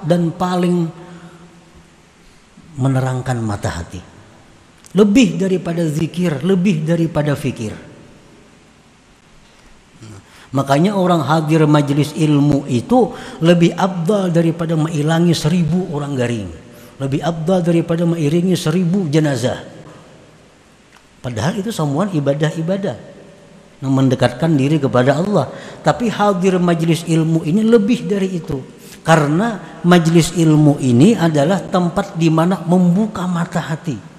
dan paling menerangkan mata hati. Lebih daripada zikir, lebih daripada fikir. Makanya orang hadir majelis ilmu itu lebih afdal daripada mengilangi 1000 orang garing. Lebih afdal daripada mengiringi 1000 jenazah. Padahal itu semua ibadah-ibadah yang mendekatkan diri kepada Allah. Tapi hadir majelis ilmu ini lebih dari itu. Karena majelis ilmu ini adalah tempat di mana membuka mata hati.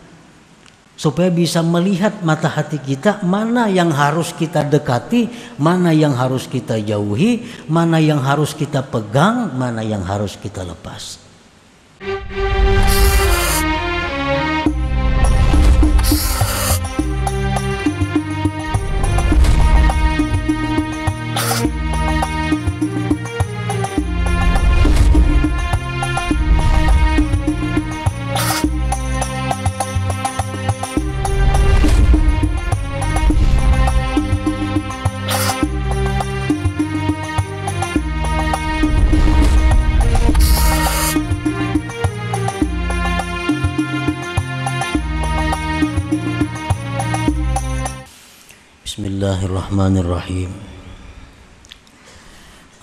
Supaya bisa melihat mata hati kita, mana yang harus kita dekati, mana yang harus kita jauhi, mana yang harus kita pegang, mana yang harus kita lepas. Bismillahirrahmanirrahim.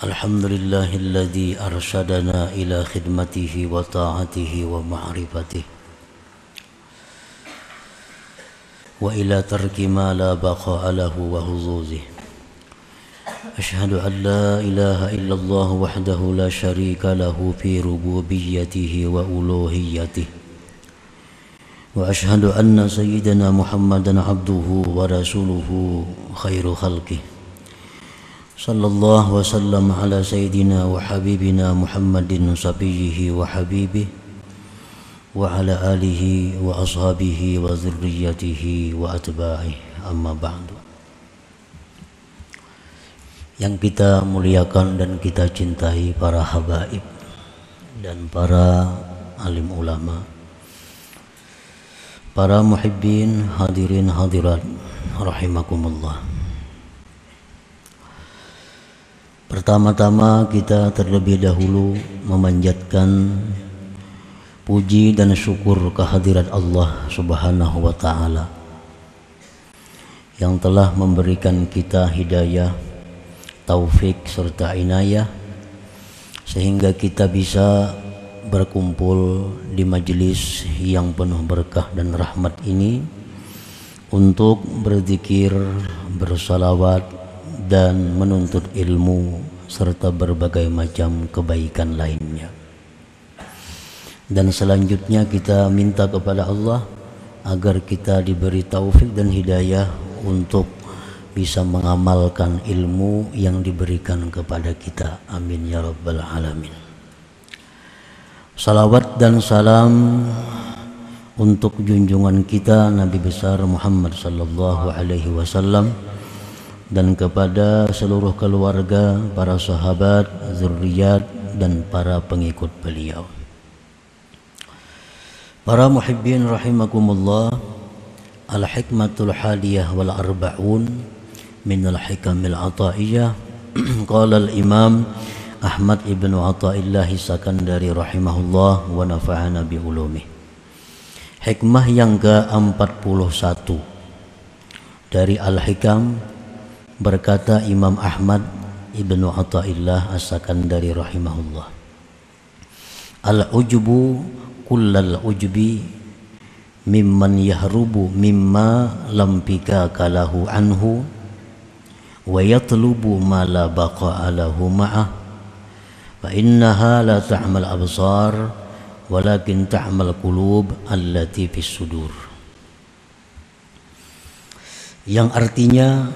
Alhamdulillahilladzi arsyadana ila khidmatihi wa ta'atihi wa ma'rifatihi wa ila tarki ma la baqa'a lahu wa huzuzihi. Ashhadu an la ilaha illallah wahdahu la syarika lahu fi rububiyyatihi wa uluhiyyatihi. Wa ashhadu anna sayyidina Muhammadan abduhu wa rasuluhu khairu khalqih. Sallallahu wa sallam ala sayyidina wa habibina Muhammadin sabiyyihi wa habibih wa ala alihi wa ashabihi wa zurriyatihi wa atba'ihi, amma ba'du. Yang kita muliakan dan kita cintai para habaib dan para alim ulama, para muhibbin, hadirin hadirat rahimakumullah. Pertama-tama kita terlebih dahulu memanjatkan puji dan syukur kehadirat Allah Subhanahu wa taala yang telah memberikan kita hidayah, taufik serta inayah sehingga kita bisa berkumpul di majelis yang penuh berkah dan rahmat ini untuk berzikir, bersalawat dan menuntut ilmu serta berbagai macam kebaikan lainnya. Dan selanjutnya kita minta kepada Allah agar kita diberi taufik dan hidayah untuk bisa mengamalkan ilmu yang diberikan kepada kita. Amin ya rabbal alamin. Salawat dan salam untuk junjungan kita Nabi besar Muhammad sallallahu alaihi wasallam dan kepada seluruh keluarga, para sahabat, zuriat dan para pengikut beliau. Para muhibbin rahimakumullah, al-hikmatul hadiyah wal arba'un min al-hikamil ataiyah. Qala al-imam Ahmad ibn Athaillah Sakandari rahimahullah wa nafa'ana bi ulumih. Hikmah yang ke-41 dari Al-Hikam, berkata Imam Ahmad ibn Athaillah As-Sakandari rahimahullah, al-ujbu kullal ujbi mimman yahrubu mimma lam pikaka lahu anhu wa yatlubu ma la baqa'a lahu ma'ah. Fa innaha la ta'mal absar walakin ta'mal qulub allati fis sudur. Yang artinya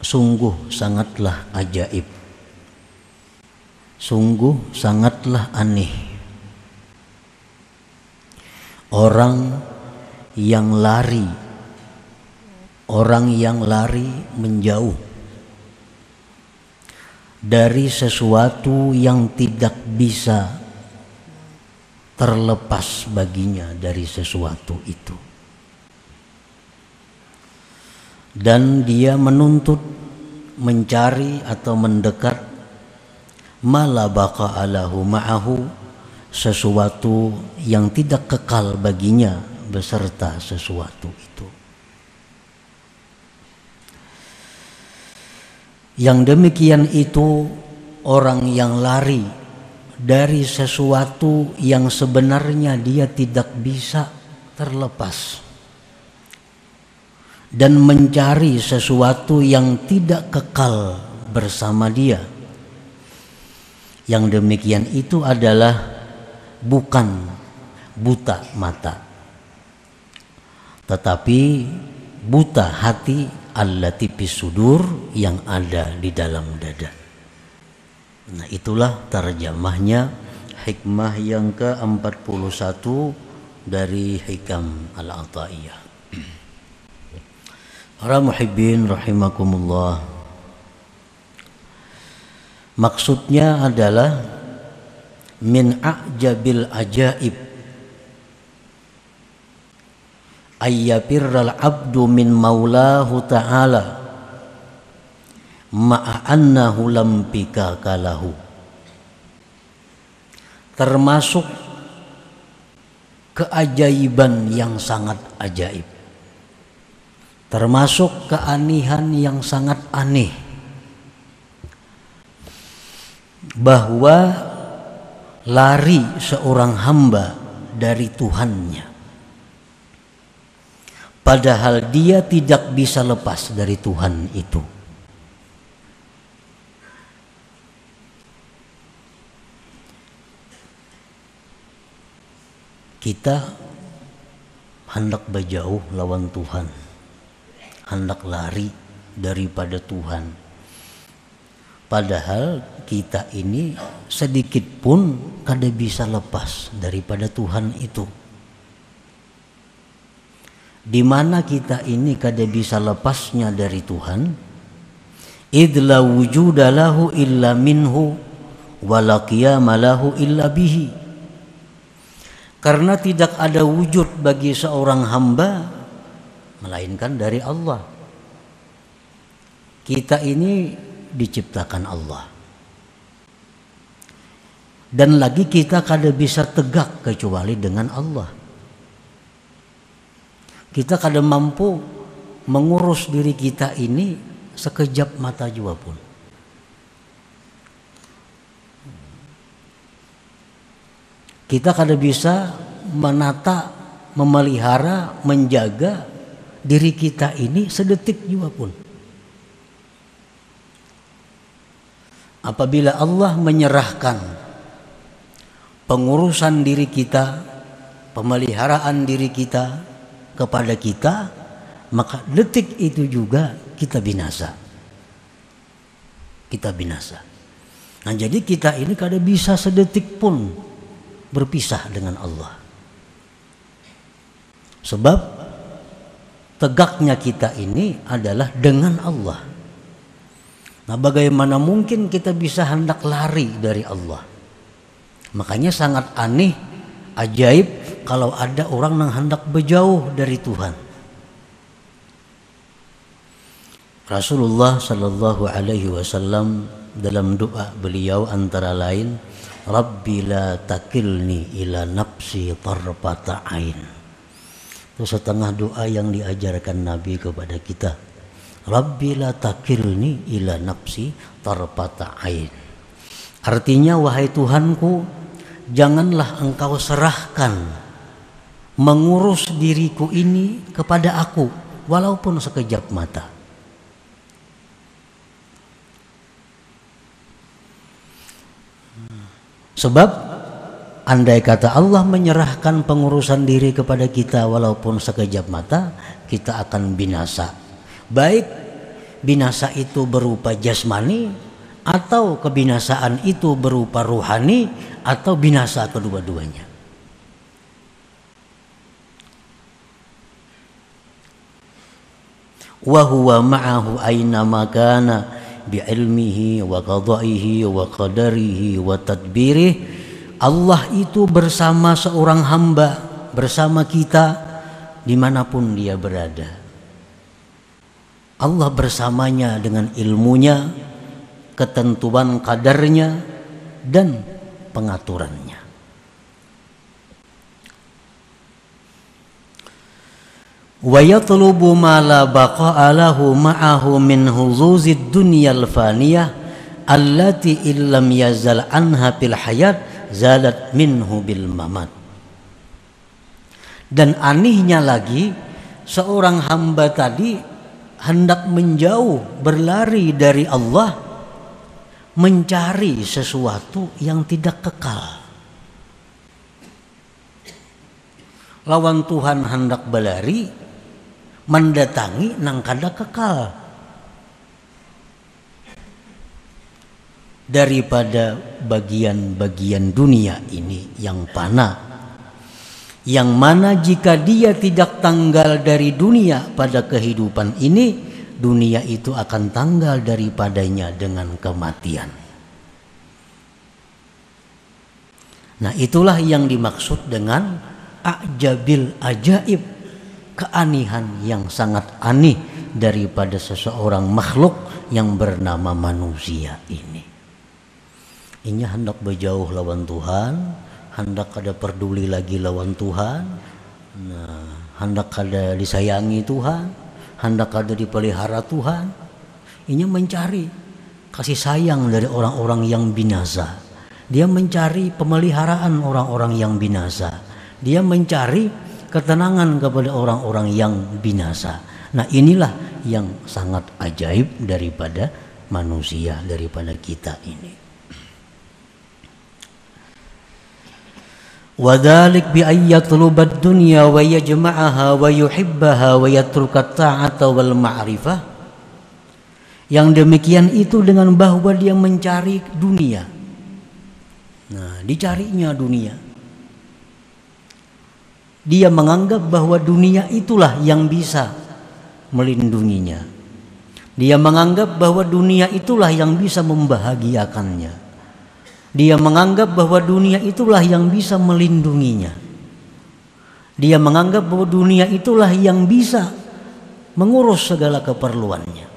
sungguh sangatlah ajaib, sungguh sangatlah aneh orang yang lari menjauh dari sesuatu yang tidak bisa terlepas baginya dari sesuatu itu, dan dia menuntut, mencari atau mendekat, ma la baqa'a lahu ma'ahu, sesuatu yang tidak kekal baginya beserta sesuatu itu. Yang demikian itu orang yang lari dari sesuatu yang sebenarnya dia tidak bisa terlepas dan mencari sesuatu yang tidak kekal bersama dia. Yang demikian itu adalah bukan buta mata, tetapi buta hati allati fis sudur, yang ada di dalam dada. Nah, itulah terjemahnya hikmah yang ke-41 dari Hikam Al-Ata'iyah. Para muhibbin rahimakumullah, maksudnya adalah min a'jabil ajaib ayyafirral abdu min maulahu ta'ala ma'annahu lam pikakalahu. Termasuk keajaiban yang sangat ajaib, termasuk keanehan yang sangat aneh, bahwa lari seorang hamba dari Tuhannya padahal dia tidak bisa lepas dari Tuhan itu. Kita hendak berjauh lawan Tuhan, hendak lari daripada Tuhan, padahal kita ini sedikit pun kada bisa lepas daripada Tuhan itu. Di mana kita ini kada bisa lepasnya dari Tuhan? Idla wujuda lahu illa minhu wa la qiyama lahu illa bihi. Karena tidak ada wujud bagi seorang hamba melainkan dari Allah. Kita ini diciptakan Allah, dan lagi kita kada bisa tegak kecuali dengan Allah. Kita kada mampu mengurus diri kita ini sekejap mata jua pun. Kita kada bisa menata, memelihara, menjaga diri kita ini sedetik jua pun. Apabila Allah menyerahkan pengurusan diri kita, pemeliharaan diri kita kepada kita, maka detik itu juga kita binasa. Kita binasa. Nah, jadi kita ini kada bisa sedetik pun berpisah dengan Allah. Sebab tegaknya kita ini adalah dengan Allah. Nah, bagaimana mungkin kita bisa hendak lari dari Allah? Makanya sangat aneh, ajaib kalau ada orang yang hendak berjauh dari Tuhan. Rasulullah sallallahu alaihi wasallam dalam doa beliau antara lain, Rabbi la takilni ila nafsi tarfata ain. Itu setengah doa yang diajarkan Nabi kepada kita. Rabbi la takilni ila nafsi tarfata ain. Artinya, wahai Tuhanku, janganlah engkau serahkan mengurus diriku ini kepada aku walaupun sekejap mata. Sebab andai kata Allah menyerahkan pengurusan diri kepada kita walaupun sekejap mata, kita akan binasa. Baik binasa itu berupa jasmani, atau kebinasaan itu berupa ruhani, atau binasa kedua-duanya. Wa huwa ma'ahu aina ma kana bi'ilmihi wa qada'ihi wa qadarihi wa tadbirih. Allah itu bersama seorang hamba, bersama kita dimanapun dia berada. Allah bersamanya dengan ilmunya, ketentuan kadarnya, dan pengaturannya. Wa yatlubu ma la baqa'a lahu ma'ahu min huzuzid dunyal faniyah allati illam yazal anha fil hayat zalat minhu bil mamat. Dan anehnya lagi, seorang hamba tadi hendak menjauh, berlari dari Allah, mencari sesuatu yang tidak kekal. Lawan Tuhan hendak berlari, mendatangi nang kada kekal. Daripada bagian-bagian dunia ini yang fana, yang mana jika dia tidak tanggal dari dunia pada kehidupan ini, dunia itu akan tanggal daripadanya dengan kematian. Nah, itulah yang dimaksud dengan ajabil ajaib, keanehan yang sangat aneh daripada seseorang makhluk yang bernama manusia ini. Ini hendak berjauh lawan Tuhan, hendak kada peduli lagi lawan Tuhan, hendak kada disayangi Tuhan, hendak kada dipelihara Tuhan. Ini mencari kasih sayang dari orang-orang yang binasa. Dia mencari pemeliharaan orang-orang yang binasa. Dia mencari ketenangan kepada orang-orang yang binasa. Nah, inilah yang sangat ajaib daripada manusia, daripada kita ini. Wadhalik bi ayyatlubad dunya wa yajma'aha wa yuhibbaha wa yatrukat ta'ata wal ma'rifah. Yang demikian itu dengan bahwa dia mencari dunia. Nah, dicarinya dunia. Dia menganggap bahwa dunia itulah yang bisa melindunginya. Dia menganggap bahwa dunia itulah yang bisa membahagiakannya. Dia menganggap bahwa dunia itulah yang bisa melindunginya. Dia menganggap bahwa dunia itulah yang bisa mengurus segala keperluannya.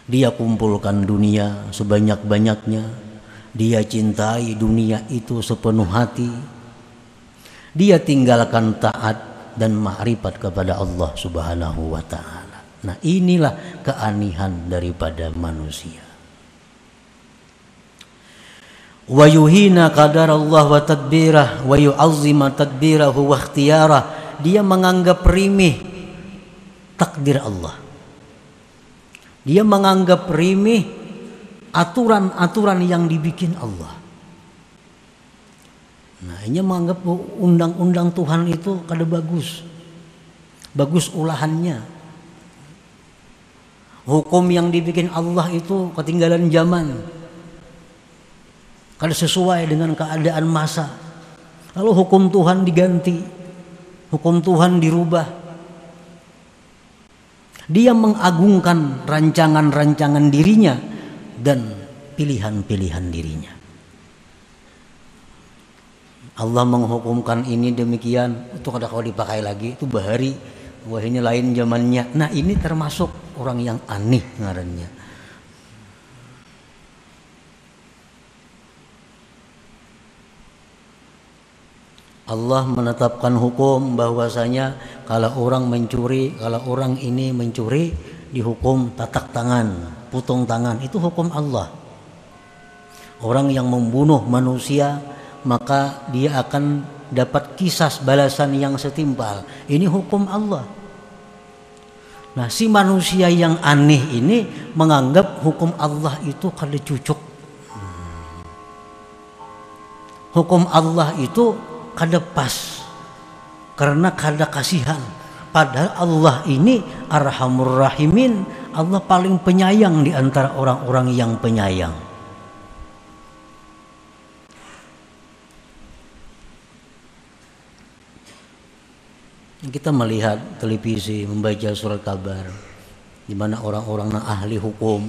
Dia kumpulkan dunia sebanyak-banyaknya. Dia cintai dunia itu sepenuh hati. Dia tinggalkan taat dan ma'rifat kepada Allah Subhanahu wa ta'ala. Nah, inilah keanehan daripada manusia. Wa yuhina qadar Allah wa tadbirah wa yu'azzima tadbirahu wa ikhtiyarah. Dia menganggap remeh takdir Allah. Dia menganggap remeh aturan-aturan yang dibikin Allah. Nah, ini menganggap undang-undang Tuhan itu kada bagus. Bagus ulahannya. Hukum yang dibikin Allah itu ketinggalan zaman. Kada sesuai dengan keadaan masa. Lalu hukum Tuhan diganti, hukum Tuhan dirubah. Dia mengagungkan rancangan-rancangan dirinya dan pilihan-pilihan dirinya. Allah menghukumkan ini demikian, itu kada kau dipakai lagi, itu bahari, wah ini lain zamannya. Nah, ini termasuk orang yang aneh ngarannya. Allah menetapkan hukum bahwasanya kalau orang mencuri, kalau orang ini mencuri dihukum tatak tangan, putung tangan, itu hukum Allah. Orang yang membunuh manusia maka dia akan dapat kisas balasan yang setimpal. Ini hukum Allah. Nah, si manusia yang aneh ini menganggap hukum Allah itu kada cucuk. Hukum Allah itu kada pas karena kada kasihan. Padahal Allah ini Arhamur Rahimin, Allah paling penyayang di antara orang-orang yang penyayang. Kita melihat televisi, membaca surat kabar, di mana orang-orang ahli hukum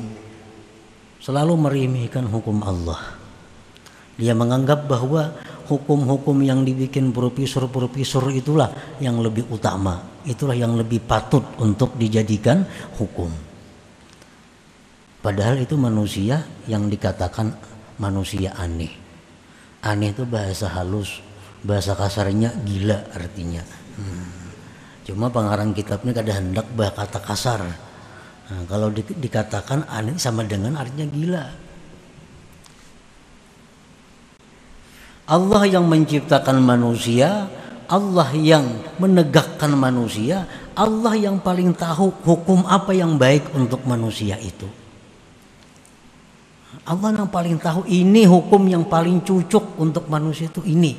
selalu meremehkan hukum Allah. Dia menganggap bahwa hukum-hukum yang dibikin profesor-profesor itulah yang lebih utama, itulah yang lebih patut untuk dijadikan hukum. Padahal itu manusia yang dikatakan manusia aneh. Aneh itu bahasa halus, bahasa kasarnya gila artinya. Cuma pengarang kitabnya kada hendak kata kasar. Nah, kalau dikatakan aneh sama dengan artinya gila. Allah yang menciptakan manusia, Allah yang menegakkan manusia, Allah yang paling tahu hukum apa yang baik untuk manusia itu. Allah yang paling tahu ini hukum yang paling cocok untuk manusia itu ini.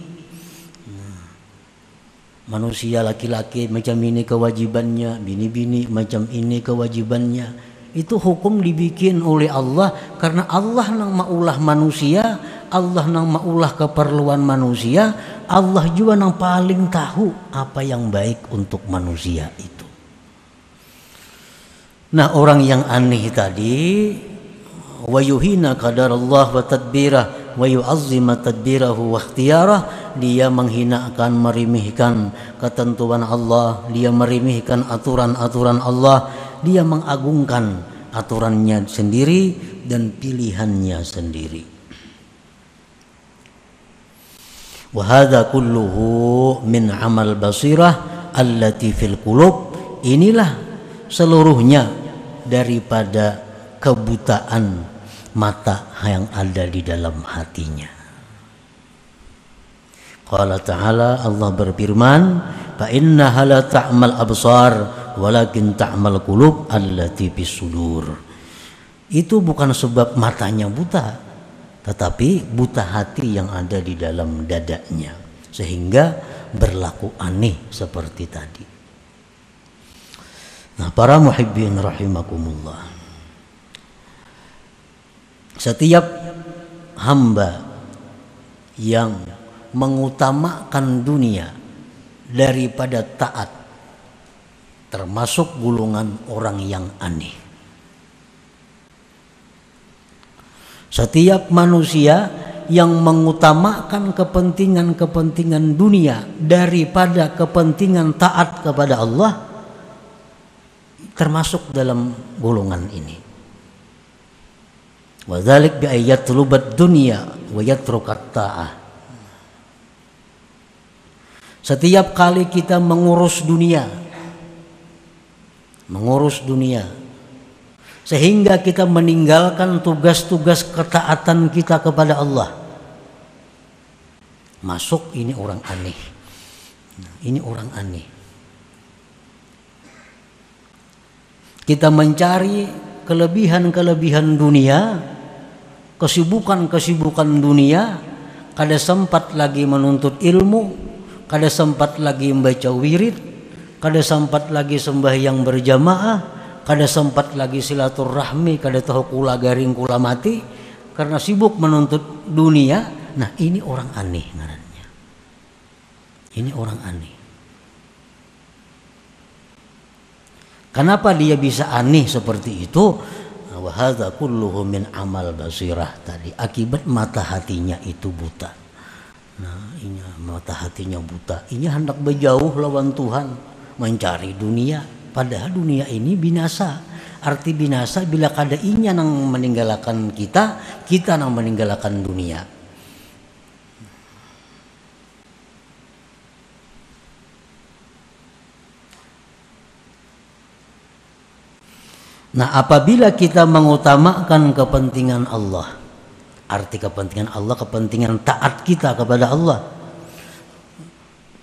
Manusia laki-laki macam ini kewajibannya, bini-bini macam ini kewajibannya. Itu hukum dibikin oleh Allah karena Allah nang maulah manusia, Allah nang maulah keperluan manusia, Allah juga nang paling tahu apa yang baik untuk manusia itu. Nah, orang yang aneh tadi wa yuhina qadarallah wa tadbirah wa yu'azzima tadbirahu wa ikhtiyarah, dia menghinakan, meremehkan ketentuan Allah, dia meremehkan aturan-aturan Allah, dia mengagungkan aturannya sendiri dan pilihannya sendiri. Wa hadza kulluhu min amal basirah allati fil qulub. Inilah seluruhnya daripada kebutaan mata yang ada di dalam hatinya. Qala ta'ala, Allah berfirman, fa innaha la ta'mal absar walakin ta'mal qulub allati fis sudur. Itu bukan sebab matanya buta, tetapi buta hati yang ada di dalam dadanya, sehingga berlaku aneh seperti tadi. Nah, para muhibbin rahimakumullah, setiap hamba yang mengutamakan dunia daripada taat termasuk golongan orang yang aneh. Setiap manusia yang mengutamakan kepentingan-kepentingan dunia daripada kepentingan taat kepada Allah termasuk dalam golongan ini. Wa dzalik bi ayatlubad dunya wa yatrukat ta'ah. Setiap kali kita mengurus dunia sehingga kita meninggalkan tugas-tugas ketaatan kita kepada Allah, masuk ini orang aneh. Ini orang aneh. Kita mencari kelebihan-kelebihan dunia, kesibukan-kesibukan dunia, kada sempat lagi menuntut ilmu, kada sempat lagi membaca wirid, kada sempat lagi sembahyang berjamaah, kada sempat lagi silaturahmi, kada tahu kula garing kula mati karena sibuk menuntut dunia. Nah, ini orang aneh ngarannya. Ini orang aneh. Kenapa dia bisa aneh seperti itu? Wa hadza kulluhu min amal basirah tadi, akibat mata hatinya itu buta. Nah, ini mata hatinya buta. Ini hendak berjauh lawan Tuhan, mencari dunia, padahal dunia ini binasa. Arti binasa bila kada inya nang meninggalkan kita, kita nang meninggalkan dunia. Nah, apabila kita mengutamakan kepentingan Allah, arti kepentingan Allah, kepentingan taat kita kepada Allah,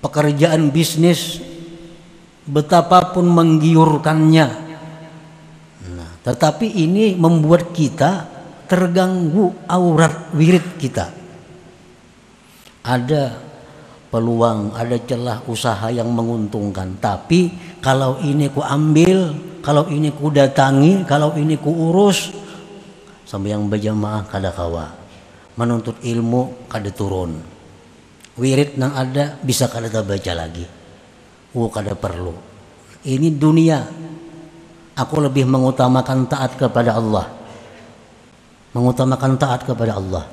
pekerjaan bisnis betapapun menggiurkannya, nah, tetapi ini membuat kita terganggu aurat wirid kita. Ada peluang, ada celah usaha yang menguntungkan, tapi kalau ini ku ambil, kalau ini ku datangi, kalau ini ku urus, sampai yang berjamaah kada kawa, menuntut ilmu kada turun, wirid nang ada bisa kada baca lagi, kada perlu. Ini dunia, aku lebih mengutamakan taat kepada Allah, mengutamakan taat kepada Allah.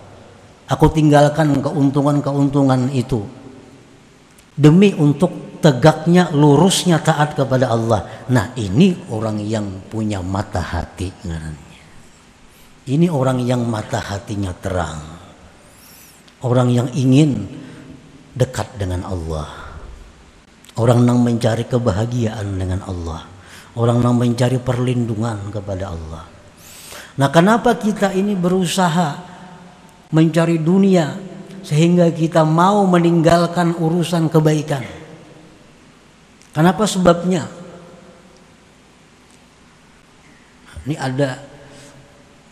Aku tinggalkan keuntungan-keuntungan itu demi untuk tegaknya, lurusnya taat kepada Allah. Nah, ini orang yang punya mata hati ngarannya. Ini orang yang mata hatinya terang, orang yang ingin dekat dengan Allah, orang yang mencari kebahagiaan dengan Allah, orang yang mencari perlindungan kepada Allah. Nah, kenapa kita ini berusaha mencari dunia sehingga kita mau meninggalkan urusan kebaikan? Kenapa sebabnya? Ini ada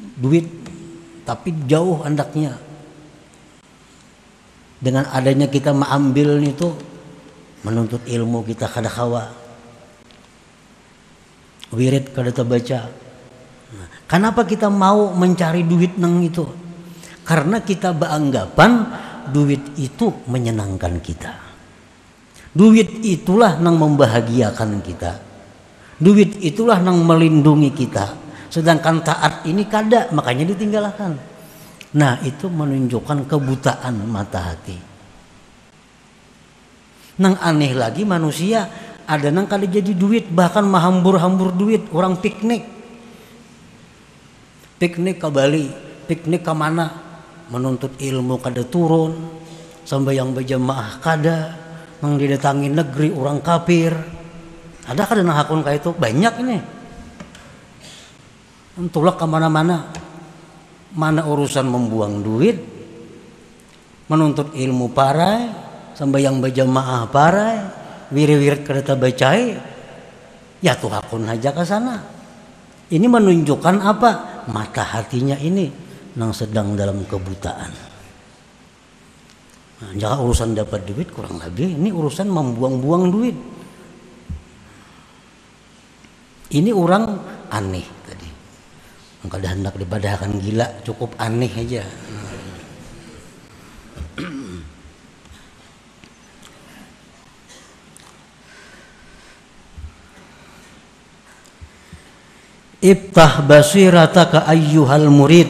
duit tapi jauh andaknya. Dengan adanya kita mengambil itu, menuntut ilmu kita kada kawa, wirid kada terbaca. Nah, kenapa kita mau mencari duit nang itu? Karena kita beranggapan duit itu menyenangkan kita. Duit itulah yang membahagiakan kita. Duit itulah yang melindungi kita. Sedangkan taat ini kada, makanya ditinggalkan. Nah, itu menunjukkan kebutaan mata hati. Nang aneh lagi manusia, ada nang kada jadi duit, bahkan mahambur-hambur duit. Orang piknik ke Bali, piknik ke mana, menuntut ilmu kada turun, sampai yang berjamaah kada, nang didatangi negeri orang kafir. Ada kada nang hakun kayak itu? Banyak ini. Entulak kemana-mana, mana urusan membuang duit, menuntut ilmu parai, sampai yang berjamaah parai, wirid-wirid kereta bacai, ya tuh hakun aja ke sana. Ini menunjukkan apa? Mata hatinya ini yang sedang dalam kebutaan. Nah, jangan urusan dapat duit kurang lebih, ini urusan membuang-buang duit. Ini orang aneh tadi. Kada hendak dibadahkan gila, cukup aneh aja. Iftah basirataka ayyuhal murid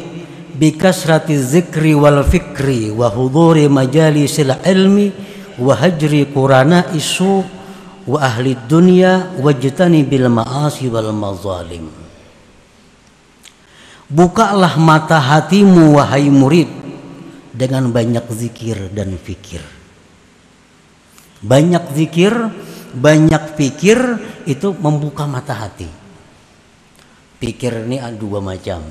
bikasrati zikri wal fikri wa huduri majalisil ilmi wa hajri qurana isu wa ahli dunya wajtani bil ma'asi wal mazalim. Bukalah mata hatimu wahai murid dengan banyak zikir dan fikir. Banyak zikir, banyak fikir itu membuka mata hati. Pikir ini ada dua macam.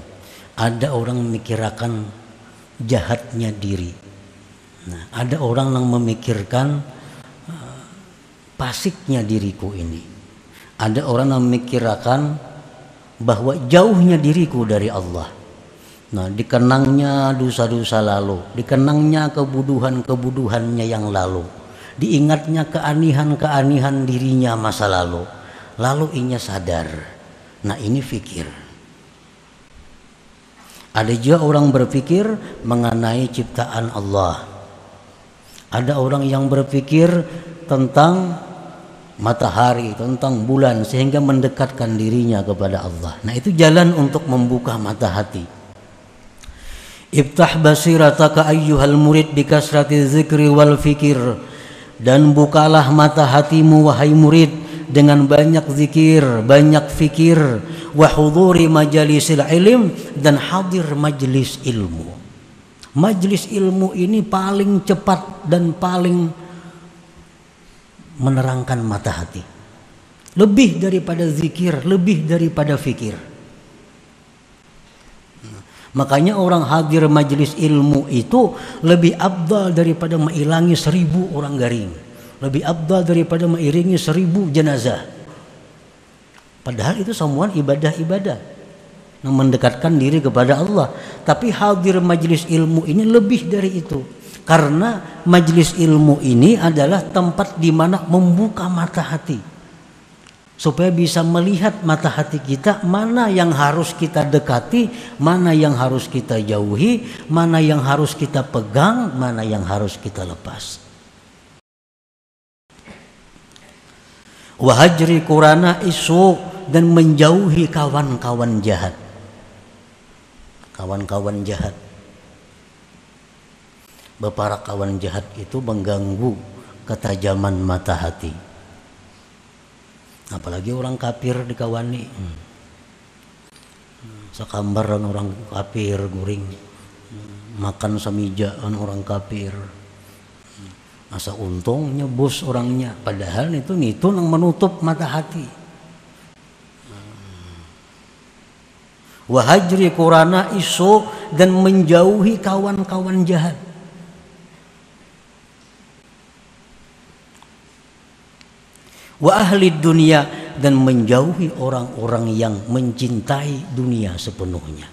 Ada orang memikirkan jahatnya diri. Nah, ada orang yang memikirkan pasiknya diriku ini. Ada orang yang memikirkan bahwa jauhnya diriku dari Allah. Nah, dikenangnya dosa-dosa lalu, dikenangnya kebuduhan-kebuduhannya yang lalu, diingatnya keanihan-keanihan dirinya masa lalu. Lalu inya sadar. Nah, ini fikir. Ada juga orang berpikir mengenai ciptaan Allah. Ada orang yang berpikir tentang matahari, tentang bulan, sehingga mendekatkan dirinya kepada Allah. Nah, itu jalan untuk membuka mata hati. Iftah basirataka ayyuhal murid bikasrati zikri wal fikir. Dan bukalah mata hatimu wahai murid dengan banyak zikir, banyak fikir, wa huduri majalisil ilm, dan hadir majlis ilmu. Majlis ilmu ini paling cepat dan paling menerangkan mata hati. Lebih daripada zikir, lebih daripada fikir. Makanya orang hadir majlis ilmu itu lebih afdal daripada mengilangi 1000 orang garing. Lebih afdal daripada mengiringi 1000 jenazah. Padahal itu semua ibadah-ibadah yang mendekatkan diri kepada Allah. Tapi hadir majlis ilmu ini lebih dari itu. Karena majlis ilmu ini adalah tempat di mana membuka mata hati, supaya bisa melihat mata hati kita, mana yang harus kita dekati, mana yang harus kita jauhi, mana yang harus kita pegang, mana yang harus kita lepas. Wahajri qurana isu, dan menjauhi kawan-kawan jahat. Kawan-kawan jahat. Para kawan jahat itu mengganggu ketajaman mata hati. Apalagi orang kafir dikawani. Sakambaran orang kafir guring, makan samijaan orang kafir. Masa untungnya bos orangnya, padahal itu yang menutup mata hati. Wahajri Qurana isu dan menjauhi kawan-kawan jahat. Wa ahli dunia dan menjauhi orang-orang yang mencintai dunia sepenuhnya.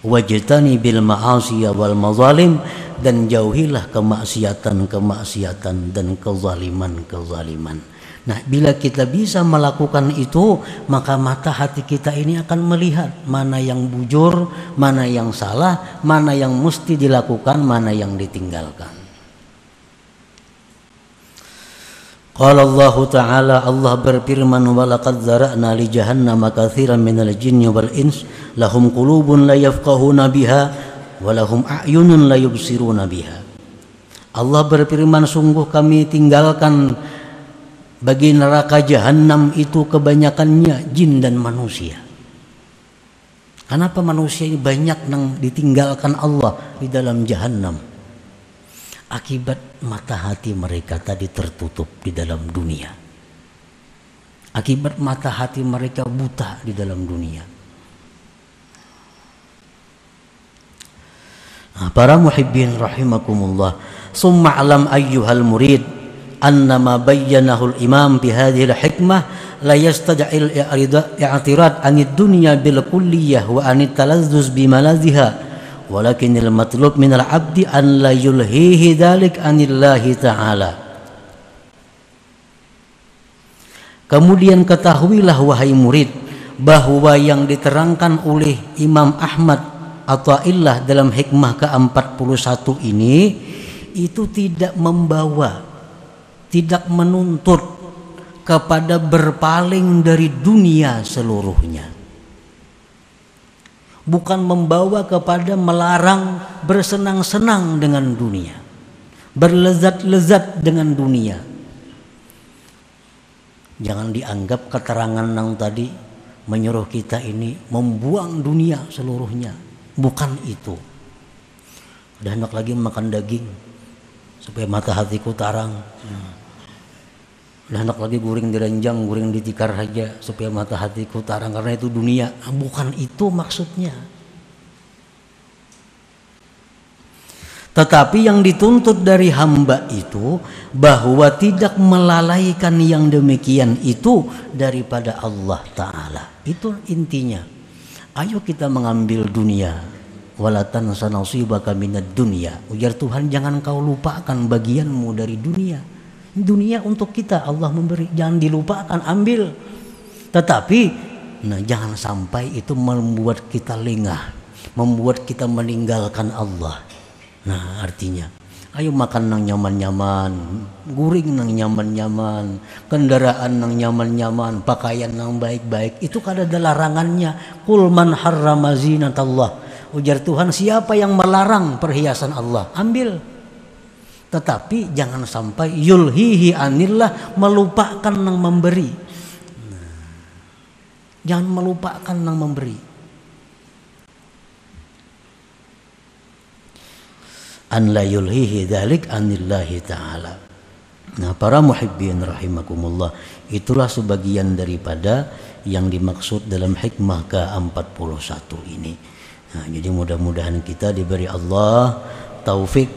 Wajtani bil ma'asiya wal mazalim dan jauhilah kemaksiatan-kemaksiatan dan kezaliman-kezaliman. Nah, bila kita bisa melakukan itu, maka mata hati kita ini akan melihat mana yang bujur, mana yang salah, mana yang mesti dilakukan, mana yang ditinggalkan. Qala Allah Ta'ala, Allah berfirman, wa laqad zara'na li jahannama katsiran minal jinni wal ins lahum qulubun la yafqahuna biha wa lahum a'yunun la yubsiruna biha. Allah berfirman, sungguh kami tinggalkan bagi neraka jahanam itu kebanyakannya jin dan manusia. Kenapa manusia ini banyak yang ditinggalkan Allah di dalam jahanam? Akibat mata hati mereka tadi tertutup di dalam dunia. Akibat mata hati mereka buta di dalam dunia. Nah, para muhibbin rahimakumullah, summa alam ayyuhal murid annama bayyanahu al-imam bi hadhihi al-hikmah la yastad'il i'tirad 'anid dunya bil kulliyah wa 'anit talazzuz bi malaziha. Walakinil matlub minal abdi an la yulhihi dzalik anillahi ta'ala. Kemudian ketahuilah wahai murid bahwa yang diterangkan oleh Imam Ahmad Athaillah dalam hikmah ke-41 ini itu tidak membawa, tidak menuntut kepada berpaling dari dunia seluruhnya. Bukan membawa kepada melarang bersenang-senang dengan dunia, berlezat-lezat dengan dunia. Jangan dianggap keterangan yang tadi menyuruh kita ini membuang dunia seluruhnya. Bukan itu. Udah hendak lagi makan daging supaya mata hatiku tarang. Udah hendak lagi guring direnjang, guring ditikar saja supaya mata hatiku tarang, karena itu dunia. Bukan itu maksudnya. Tetapi yang dituntut dari hamba itu bahwa tidak melalaikan yang demikian itu daripada Allah Ta'ala. Itu intinya. Ayo kita mengambil dunia. Wala tansa nasibaka minad dunya. Ujar Tuhan, jangan kau lupakan bagianmu dari dunia. Dunia untuk kita Allah memberi, jangan dilupakan, ambil. Tetapi jangan sampai itu membuat kita lengah, membuat kita meninggalkan Allah. Nah, artinya ayo makan nang nyaman-nyaman, guring nang nyaman-nyaman, kendaraan nang nyaman-nyaman, pakaian nang baik-baik. Itu kan ada larangannya. Qul man harrama zinatallah. Ujar Tuhan, siapa yang melarang perhiasan Allah? Ambil. Tetapi jangan sampai yulhihi anillah, melupakan nang memberi. Jangan melupakan nang memberi. An la yulhihi dzalik anillahi ta'ala. Nah, para muhibbin rahimakumullah, itulah sebagian daripada yang dimaksud dalam hikmah ke-41 ini. Nah, jadi mudah-mudahan kita diberi Allah taufik,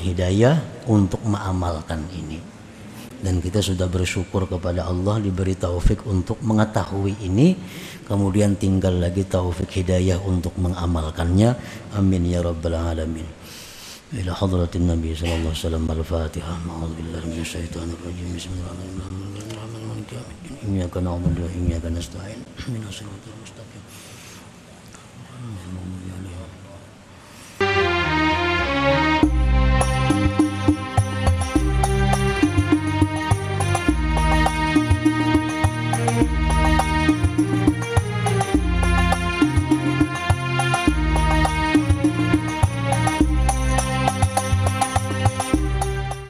hidayah untuk mengamalkan ini. Dan kita sudah bersyukur kepada Allah diberi taufik untuk mengetahui ini. Kemudian tinggal lagi taufik hidayah untuk mengamalkannya. Amin ya rabbal alamin. Ila hadratin Nabi sallallahu alaihi wasallam. Al-Fatihah. A'udzubillahi minasyaitonir rajim. Bismillahirrahmanirrahim. Iyyaka na'budu wa iyyaka nasta'in. Ihdinas siratal mustaqim.